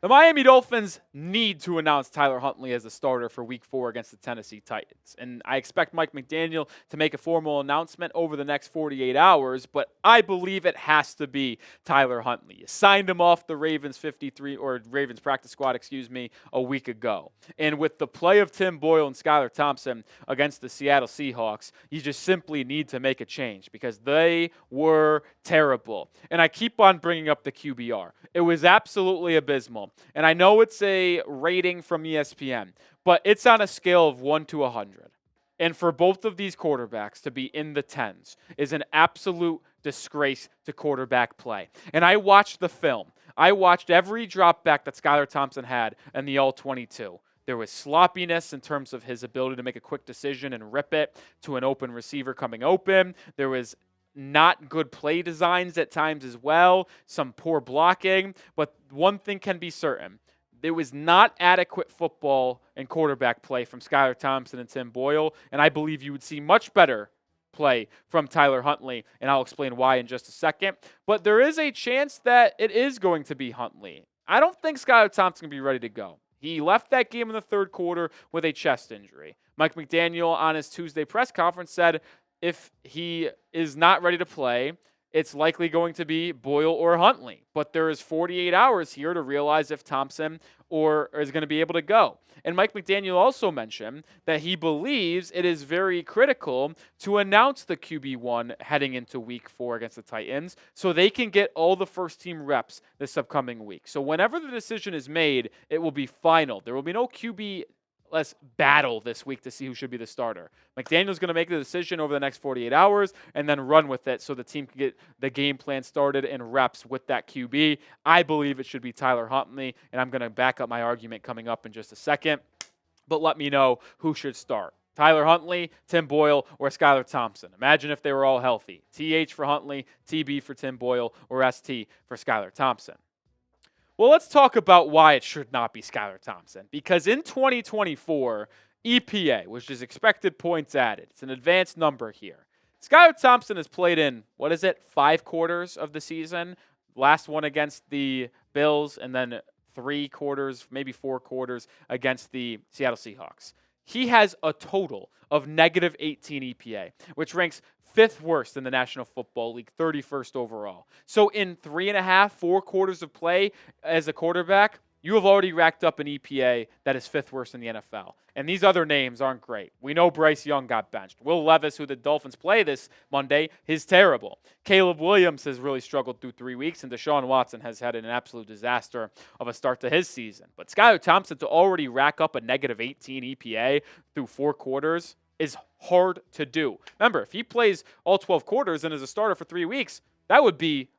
The Miami Dolphins need to announce Tyler Huntley as the starter for Week 4 against the Tennessee Titans. And I expect Mike McDaniel to make a formal announcement over the next 48 hours, but I believe it has to be Tyler Huntley. You signed him off the Ravens practice squad, a week ago. And with the play of Tim Boyle and Skylar Thompson against the Seattle Seahawks, you just simply need to make a change because they were terrible. And I keep on bringing up the QBR. It was absolutely abysmal. And I know it's a rating from ESPN, but it's on a scale of 1 to 100. And for both of these quarterbacks to be in the 10s is an absolute disgrace to quarterback play. And I watched the film. I watched every drop back that Skylar Thompson had in the All-22. There was sloppiness in terms of his ability to make a quick decision and rip it to an open receiver coming open. There was not good play designs at times as well, some poor blocking, but one thing can be certain. There was not adequate football and quarterback play from Skylar Thompson and Tim Boyle, and I believe you would see much better play from Tyler Huntley, and I'll explain why in just a second. But there is a chance that it is going to be Huntley. I don't think Skylar Thompson can be ready to go. He left that game in the third quarter with a chest injury. Mike McDaniel on his Tuesday press conference said if he is not ready to play, it's likely going to be Boyle or Huntley. But there is 48 hours here to realize if Thompson is going to be able to go. And Mike McDaniel also mentioned that he believes it is very critical to announce the QB1 heading into Week 4 against the Titans so they can get all the first-team reps this upcoming week. So whenever the decision is made, it will be final. There will be no QB let's battle this week to see who should be the starter. McDaniel's going to make the decision over the next 48 hours and then run with it so the team can get the game plan started and reps with that QB. I believe it should be Tyler Huntley, and I'm going to back up my argument coming up in just a second. But let me know who should start. Tyler Huntley, Tim Boyle, or Skylar Thompson. Imagine if they were all healthy. TH for Huntley, TB for Tim Boyle, or ST for Skylar Thompson. Well, let's talk about why it should not be Skylar Thompson. Because in 2024, EPA, which is expected points added, it's an advanced number here. Skylar Thompson has played in, 5 quarters of the season? Last one against the Bills, and then 3 quarters, maybe 4 quarters against the Seattle Seahawks. He has a total of negative 18 EPA, which ranks 5th worst in the National Football League, 31st overall. So in 3.5, 4 quarters of play as a quarterback, you have already racked up an EPA that is 5th worst in the NFL. And these other names aren't great. We know Bryce Young got benched. Will Levis, who the Dolphins play this Monday, is terrible. Caleb Williams has really struggled through 3 weeks, and Deshaun Watson has had an absolute disaster of a start to his season. But Skylar Thompson to already rack up a negative 18 EPA through 4 quarters is hard to do. Remember, if he plays all 12 quarters and is a starter for 3 weeks, that would be,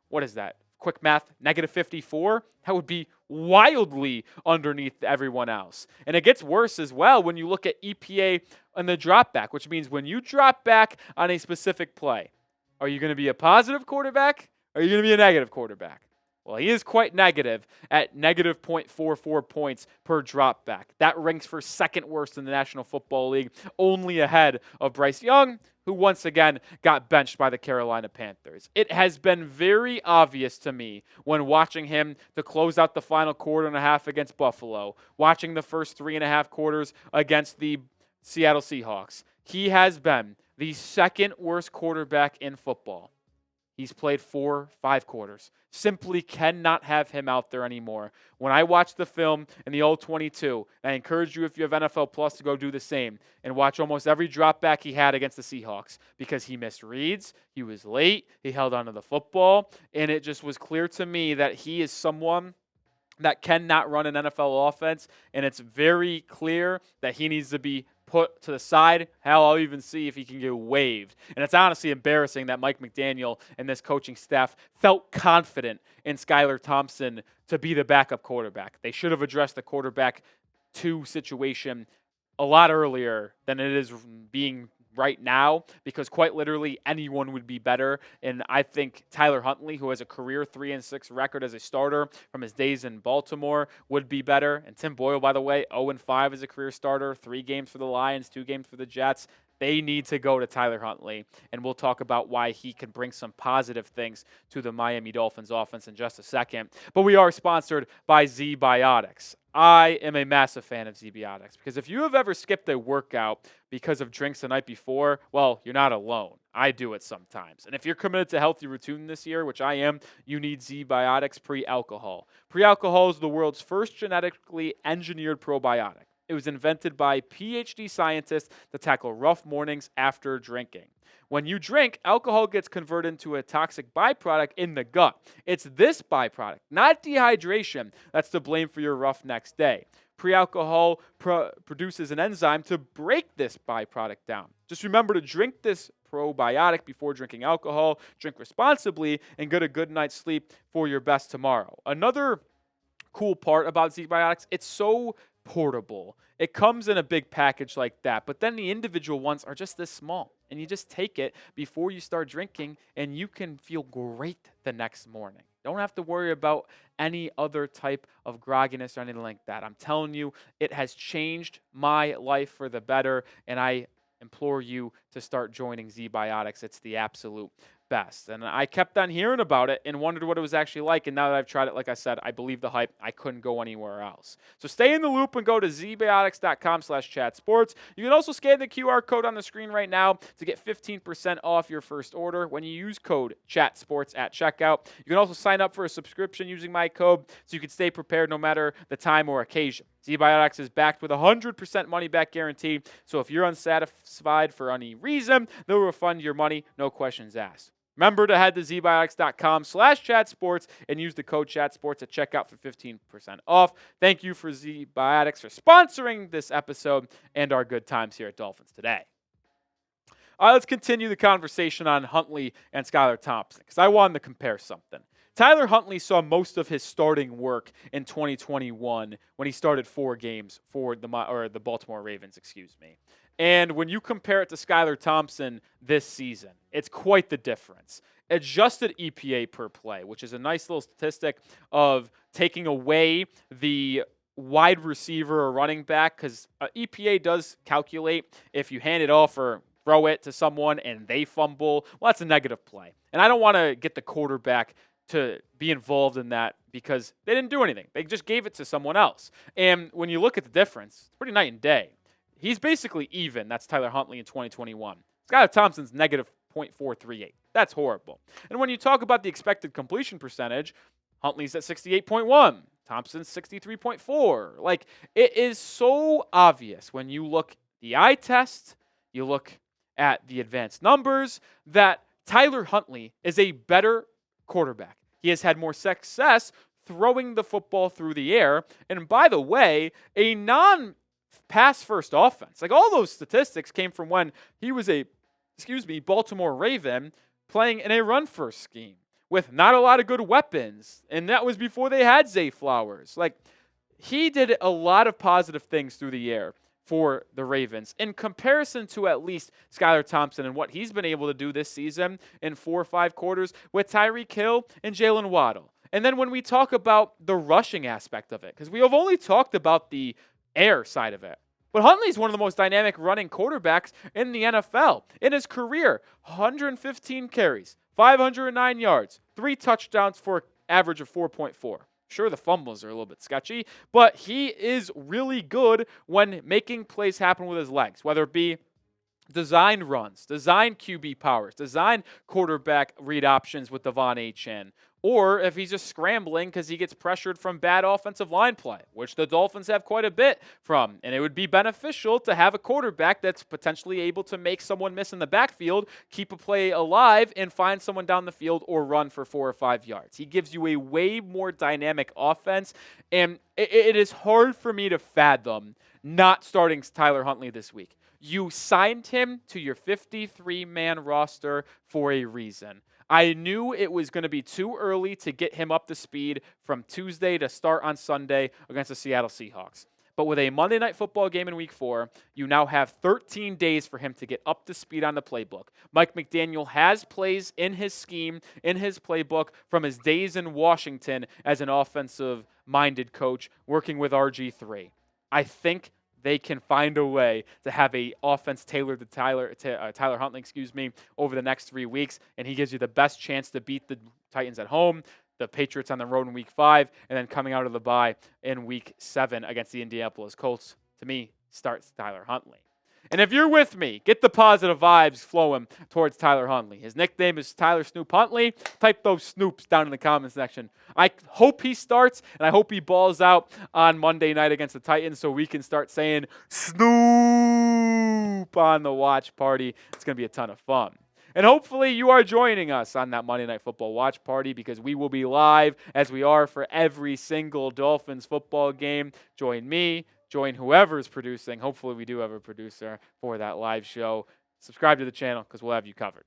quick math, negative 54? That would be wildly underneath everyone else. And it gets worse as well when you look at EPA on the drop back, which means when you drop back on a specific play, are you going to be a positive quarterback or are you going to be a negative quarterback? Well, he is quite negative at negative 0.44 points per drop back. That ranks for 2nd worst in the National Football League, only ahead of Bryce Young, who once again got benched by the Carolina Panthers. It has been very obvious to me when watching him to close out the final quarter and a half against Buffalo, watching the first 3.5 quarters against the Seattle Seahawks. He has been the 2nd worst quarterback in football. He's played 4-5 quarters. Simply cannot have him out there anymore. When I watched the film in the All-22, I encourage you, if you have NFL Plus, to go do the same and watch almost every drop back he had against the Seahawks because he missed reads, he was late, he held onto the football, and it just was clear to me that he is someone that cannot run an NFL offense, and it's very clear that he needs to be put to the side. Hell, I'll even see if he can get waived. And it's honestly embarrassing that Mike McDaniel and this coaching staff felt confident in Skylar Thompson to be the backup quarterback. They should have addressed the quarterback 2 situation a lot earlier than it is being right now, because quite literally anyone would be better. And I think Tyler Huntley, who has a career 3-6 record as a starter from his days in Baltimore, would be better. And Tim Boyle, by the way, 0-5 as a career starter, 3 games for the Lions, 2 games for the Jets. They need to go to Tyler Huntley, and we'll talk about why he can bring some positive things to the Miami Dolphins offense in just a second. But we are sponsored by ZBiotics. I am a massive fan of ZBiotics because if you have ever skipped a workout because of drinks the night before, well, you're not alone. I do it sometimes. And if you're committed to healthy routine this year, which I am, you need ZBiotics pre-alcohol. Pre-alcohol is the world's first genetically engineered probiotic. It was invented by PhD scientists to tackle rough mornings after drinking. When you drink, alcohol gets converted into a toxic byproduct in the gut. It's this byproduct, not dehydration, that's to blame for your rough next day. Pre-alcohol produces an enzyme to break this byproduct down. Just remember to drink this probiotic before drinking alcohol, drink responsibly, and get a good night's sleep for your best tomorrow. Another cool part about ZBiotics, it's so portable. It comes in a big package like that, but then the individual ones are just this small. And you just take it before you start drinking, and you can feel great the next morning. Don't have to worry about any other type of grogginess or anything like that. I'm telling you, it has changed my life for the better, and I implore you to start joining ZBiotics. It's the absolute best. And I kept on hearing about it and wondered what it was actually like. And now that I've tried it, like I said, I believe the hype. I couldn't go anywhere else. So stay in the loop and go to zbiotics.com/chatsports. You can also scan the QR code on the screen right now to get 15% off your first order when you use code chatsports at checkout. You can also sign up for a subscription using my code so you can stay prepared no matter the time or occasion. ZBiotics is backed with a 100% money-back guarantee, so if you're unsatisfied for any reason, they'll refund your money, no questions asked. Remember to head to zbiotics.com/chatsports and use the code chatsports at checkout for 15% off. Thank you for ZBiotics for sponsoring this episode and our good times here at Dolphins Today. All right, let's continue the conversation on Huntley and Skylar Thompson because I wanted to compare something. Tyler Huntley saw most of his starting work in 2021 when he started 4 games for the Baltimore Ravens, And when you compare it to Skylar Thompson this season, it's quite the difference. Adjusted EPA per play, which is a nice little statistic of taking away the wide receiver or running back, because EPA does calculate if you hand it off or throw it to someone and they fumble, well, that's a negative play. And I don't want to get the quarterback to be involved in that because they didn't do anything. They just gave it to someone else. And when you look at the difference, it's pretty night and day. He's basically even. That's Tyler Huntley in 2021. Skylar Thompson's negative .438. That's horrible. And when you talk about the expected completion percentage, Huntley's at 68.1. Thompson's 63.4. Like, it is so obvious when you look the eye test, you look at the advanced numbers, that Tyler Huntley is a better quarterback. He has had more success throwing the football through the air. And by the way, a non-pass first offense. Like, all those statistics came from when he was a, Baltimore Raven playing in a run first scheme with not a lot of good weapons. And that was before they had Zay Flowers. Like, he did a lot of positive things through the air for the Ravens in comparison to at least Skylar Thompson and what he's been able to do this season in 4 or 5 quarters with Tyreek Hill and Jalen Waddle. And then when we talk about the rushing aspect of it, because we have only talked about the air side of it, but Huntley's one of the most dynamic running quarterbacks in the NFL. In his career, 115 carries, 509 yards, 3 touchdowns for an average of 4.4. Sure, the fumbles are a little bit sketchy, but he is really good when making plays happen with his legs, whether it be designed runs, designed QB powers, designed quarterback read options with Devon Achane, or if he's just scrambling because he gets pressured from bad offensive line play, which the Dolphins have quite a bit from. And it would be beneficial to have a quarterback that's potentially able to make someone miss in the backfield, keep a play alive, and find someone down the field or run for 4 or 5 yards. He gives you a way more dynamic offense, and it is hard for me to fathom not starting Tyler Huntley this week. You signed him to your 53-man roster for a reason. I knew it was going to be too early to get him up to speed from Tuesday to start on Sunday against the Seattle Seahawks. But with a Monday Night Football game in Week 4, you now have 13 days for him to get up to speed on the playbook. Mike McDaniel has plays in his scheme, in his playbook, from his days in Washington as an offensive-minded coach working with RG3. I think they can find a way to have a offense tailored to Tyler Huntley, over the next 3 weeks, and he gives you the best chance to beat the Titans at home, the Patriots on the road in Week 5, and then coming out of the bye in Week 7 against the Indianapolis Colts. To me, starts Tyler Huntley. And if you're with me, get the positive vibes flowing towards Tyler Huntley. His nickname is Tyler Snoop Huntley. Type those Snoops down in the comment section. I hope he starts, and I hope he balls out on Monday night against the Titans so we can start saying Snoop on the watch party. It's going to be a ton of fun. And hopefully you are joining us on that Monday Night Football watch party because we will be live as we are for every single Dolphins football game. Join me. Join whoever's producing. Hopefully we do have a producer for that live show. Subscribe to the channel because we'll have you covered.